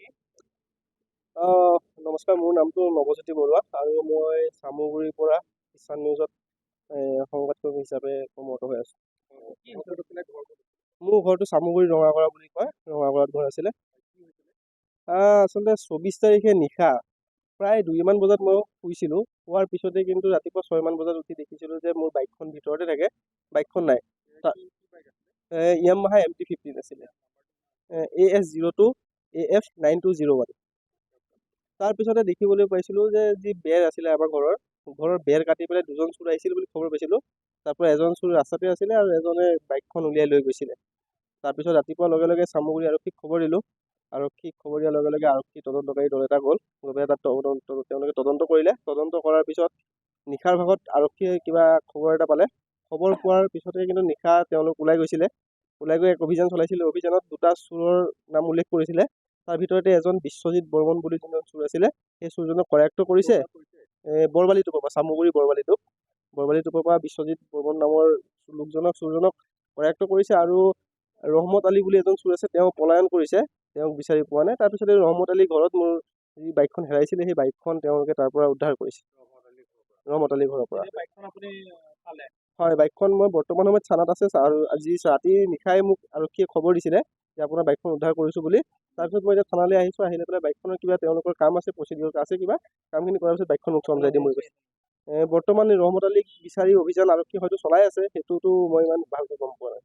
আহ, নমস্কাৰ, মোৰ নামটো নৱজ্যোতি বৰুৱা আৰু মই চামগুৰিৰ পৰা কিষাণ নিউজত সংবাদকৰ্মী হিচাপে কৰ্মৰত হৈ আছোঁ। মোৰ ঘৰটো চামগুৰি ৰঙাগড়া বুলি কয়, ৰঙাগড়াত ঘৰ আছিলে। আচলতে 24 তাৰিখে নিশা প্ৰায় 2মান বজাত মই শুইছিলোঁ। শোৱাৰ পিছতে কিন্তু ৰাতিপুৱা 6মান বজাত উঠি দেখিছিলোঁ যে মোৰ বাইকখন ভিতৰতে থাকে, বাইকখন নাই। ইয়ামাহা MT-15 আছিলে, AS02 AF 9201। তাৰপিছতে দেখিবলৈ পাইছিলোঁ যে যি বেৰ আছিলে আমাৰ ঘৰৰ বেৰ কাটি পেলাই 2জন চোৰ আহিছিল বুলি খবৰ পাইছিলোঁ। তাৰ পৰা এজন চোৰ ৰাস্তাতে আছিলে আৰু এজনে বাইকখন উলিয়াই লৈ গৈছিলে। তাৰপিছত ৰাতিপুৱাৰ লগে লগে চামগুৰি আৰক্ষীক খবৰ দিলোঁ। আৰক্ষীক খবৰ দিয়াৰ লগে লগে আৰক্ষী তদন্তকাৰী দল এটা গ'ল, গৈ পেলাই তাত তেওঁলোকে তদন্ত কৰিলে। তদন্ত কৰাৰ পিছত নিশাৰ ভাগত আৰক্ষীয়ে কিবা খবৰ এটা পালে। খবৰ পোৱাৰ পিছতে কিন্তু নিশা তেওঁলোক ওলাই গৈছিলে। ওলাই গৈ এক অভিযান চলাইছিলে। অভিযানত 2টা চোৰৰ নাম উল্লেখ কৰিছিলে। তাৰ ভিতৰতে এজন বিশ্বজিৎ বৰ্মন বুলি যোনজন চোৰ আছিলে, সেই চোৰজনক কৰায়ত্ব কৰিছে। বৰবালি টোপৰ পৰা, চামগুৰি বৰবালি টোপৰ পৰা বিশ্বজিৎ বৰ্মন নামৰ চোৰজনক কৰায়ত্ব কৰিছে। আৰু ৰহমত আলী বুলি এজন চোৰ আছে, তেওঁ পলায়ন কৰিছে, তেওঁক বিচাৰি পোৱা নাই। তাৰপিছতে ৰহমত আলী ঘৰত মোৰ যি বাইকখন হেৰাইছিলে, সেই বাইকখন তেওঁলোকে তাৰ পৰা উদ্ধাৰ কৰিছে, ৰহমত আলী ঘৰৰ পৰা। হয়, বাইকখন মই বৰ্তমান সময়ত থানাত আছে আৰু আজি ৰাতি নিশাই মোক আৰক্ষীয়ে খবৰ দিছিলে যে আপোনাৰ বাইকখন উদ্ধাৰ কৰিছোঁ বুলি। তাৰপিছত মই এতিয়া থানালৈ আহিছোঁ। আহি লৈ পেলাই বাইকখনৰ কিবা তেওঁলোকৰ কাম আছে, প্ৰচিডিউৰ আছে, কিবা কামখিনি কৰাৰ পিছত বাইকখন উঠুৱাই দিম বুলি কৈছে। বৰ্তমান ৰহমত আলীক বিচাৰি অভিযান আৰক্ষী হয়তো চলাই আছে, সেইটোতো মই ইমান ভালকৈ গম পোৱা নাই।